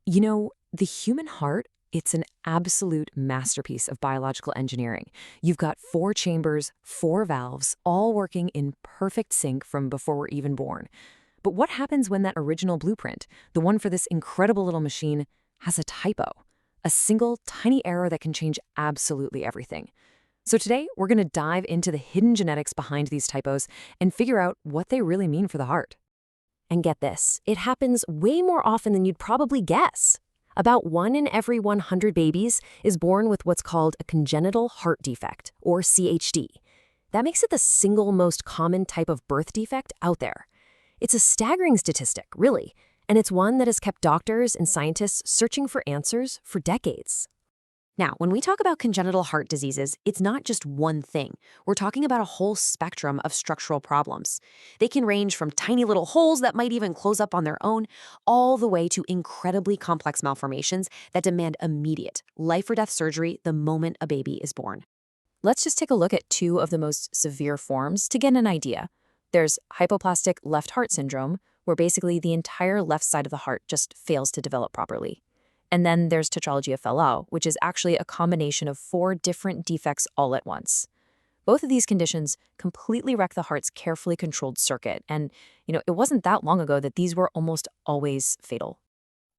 You know, the human heart, it's an absolute masterpiece of biological engineering. You've got four chambers, four valves, all working in perfect sync from before we're even born. But what happens when that original blueprint, the one for this incredible little machine, has a typo? A single tiny error that can change absolutely everything. So today, we're going to dive into the hidden genetics behind these typos and figure out what they really mean for the heart. And get this, it happens way more often than you'd probably guess. About 1 in every 100 babies is born with what's called a congenital heart defect, or CHD. That makes it the single most common type of birth defect out there. It's a staggering statistic, really, and it's one that has kept doctors and scientists searching for answers for decades. Now, when we talk about congenital heart diseases, it's not just one thing. We're talking about a whole spectrum of structural problems. They can range from tiny little holes that might even close up on their own, all the way to incredibly complex malformations that demand immediate, life-or-death surgery the moment a baby is born. Let's just take a look at two of the most severe forms to get an idea. There's Hypoplastic Left Heart Syndrome, where basically the entire left side of the heart just fails to develop properly. And then there's Tetralogy of Fallot, which is actually a combination of 4 different defects all at once. Both of these conditions completely wreck the heart's carefully controlled circuit, and it wasn't that long ago that these were almost always fatal.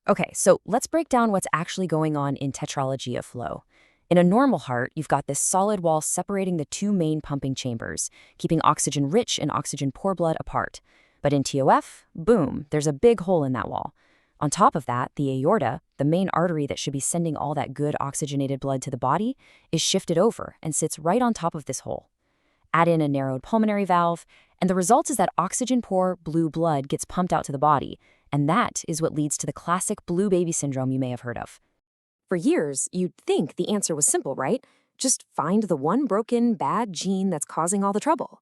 Okay, so let's break down what's actually going on in Tetralogy of Fallot. In a normal heart, you've got this solid wall separating the two main pumping chambers, keeping oxygen-rich and oxygen-poor blood apart. But in TOF, boom, there's a big hole in that wall. On top of that, the aorta, the main artery that should be sending all that good oxygenated blood to the body, is shifted over and sits right on top of this hole. Add in a narrowed pulmonary valve, and the result is that oxygen-poor blue blood gets pumped out to the body, and that is what leads to the classic blue baby syndrome you may have heard of. For years, you'd think the answer was simple, right? Just find the one broken, bad gene that's causing all the trouble.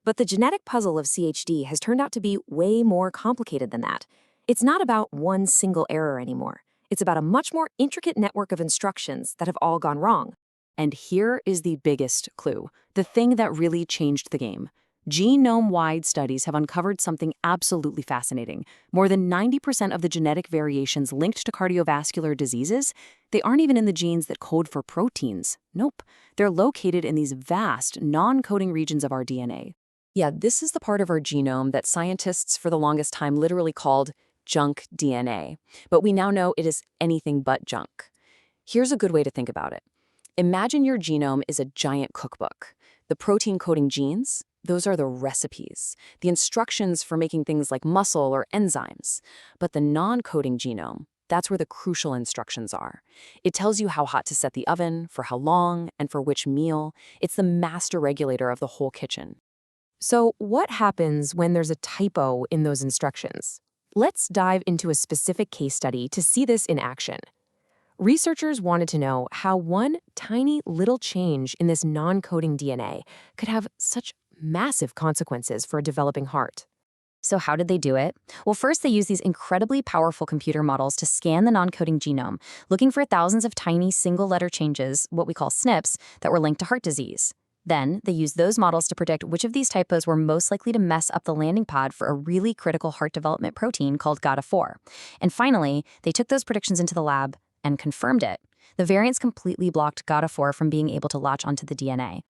But the genetic puzzle of CHD has turned out to be way more complicated than that. It's not about one single error anymore. It's about a much more intricate network of instructions that have all gone wrong. And here is the biggest clue, the thing that really changed the game. Genome-wide studies have uncovered something absolutely fascinating. More than 90% of the genetic variations linked to cardiovascular diseases, they aren't even in the genes that code for proteins. Nope, they're located in these vast, non-coding regions of our DNA. Yeah, this is the part of our genome that scientists for the longest time literally called junk DNA, but we now know it is anything but junk. Here's a good way to think about it. Imagine your genome is a giant cookbook. The protein-coding genes, those are the recipes, the instructions for making things like muscle or enzymes. But the non-coding genome, that's where the crucial instructions are. It tells you how hot to set the oven, for how long, and for which meal. It's the master regulator of the whole kitchen. So what happens when there's a typo in those instructions? Let's dive into a specific case study to see this in action. Researchers wanted to know how one tiny little change in this non-coding DNA could have such massive consequences for a developing heart. So how did they do it? Well, first they used these incredibly powerful computer models to scan the non-coding genome, looking for thousands of tiny single-letter changes, what we call SNPs, that were linked to heart disease. Then, they used those models to predict which of these typos were most likely to mess up the landing pad for a really critical heart development protein called GATA4. And finally, they took those predictions into the lab and confirmed it. The variants completely blocked GATA4 from being able to latch onto the DNA.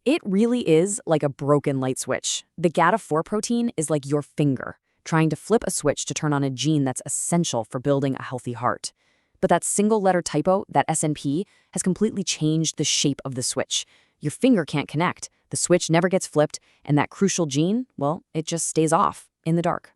It really is like a broken light switch. The GATA4 protein is like your finger, trying to flip a switch to turn on a gene that's essential for building a healthy heart. But that single-letter typo, that SNP, has completely changed the shape of the switch. Your finger can't connect, the switch never gets flipped, and that crucial gene, well, it just stays off, in the dark.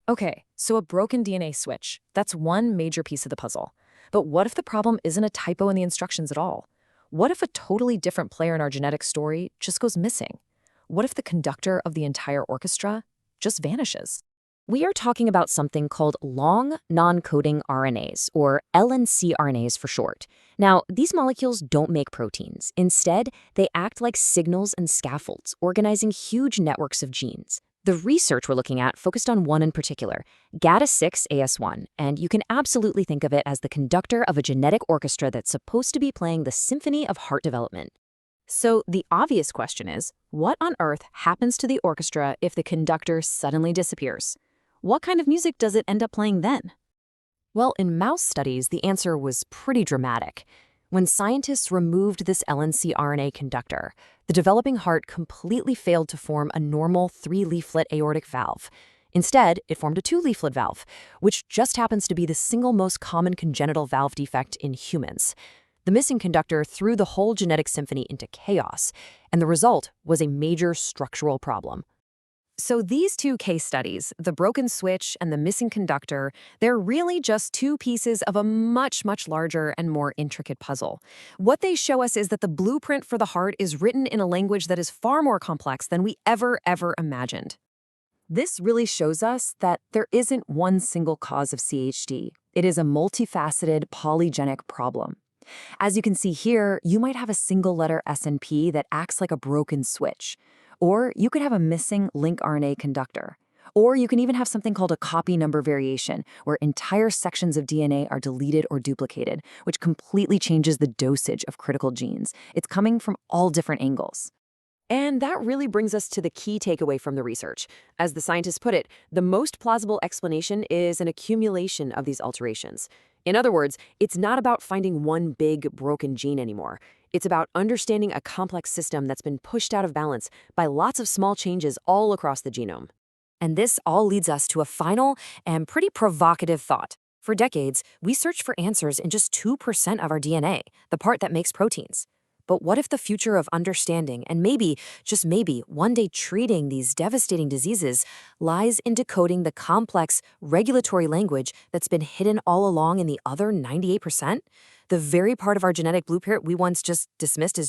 Okay, so a broken DNA switch, that's one major piece of the puzzle. But what if the problem isn't a typo in the instructions at all? What if a totally different player in our genetic story just goes missing? What if the conductor of the entire orchestra just vanishes? We are talking about something called long non-coding RNAs, or LNC RNAs for short. Now, these molecules don't make proteins. Instead, they act like signals and scaffolds, organizing huge networks of genes. The research we're looking at focused on one in particular, GATA6 AS1, and you can absolutely think of it as the conductor of a genetic orchestra that's supposed to be playing the symphony of heart development. So the obvious question is, what on earth happens to the orchestra if the conductor suddenly disappears? What kind of music does it end up playing then? Well, in mouse studies, the answer was pretty dramatic. When scientists removed this LNC RNA conductor, the developing heart completely failed to form a normal 3-leaflet aortic valve. Instead, it formed a 2-leaflet valve, which just happens to be the single most common congenital valve defect in humans. The missing conductor threw the whole genetic symphony into chaos, and the result was a major structural problem. So these two case studies, the broken switch and the missing conductor, they're really just two pieces of a much, much larger and more intricate puzzle. What they show us is that the blueprint for the heart is written in a language that is far more complex than we ever imagined. This really shows us that there isn't one single cause of CHD. It is a multifaceted, polygenic problem. As you can see here, you might have a single-letter SNP that acts like a broken switch. Or you could have a missing link RNA conductor. Or you can even have something called a copy number variation, where entire sections of DNA are deleted or duplicated, which completely changes the dosage of critical genes. It's coming from all different angles. And that really brings us to the key takeaway from the research. As the scientists put it, the most plausible explanation is an accumulation of these alterations. In other words, it's not about finding one big broken gene anymore. It's about understanding a complex system that's been pushed out of balance by lots of small changes all across the genome. And this all leads us to a final and pretty provocative thought. For decades, we searched for answers in just 2% of our DNA, the part that makes proteins. But what if the future of understanding and maybe, just maybe, one day treating these devastating diseases lies in decoding the complex regulatory language that's been hidden all along in the other 98%? The very part of our genetic blueprint we once just dismissed as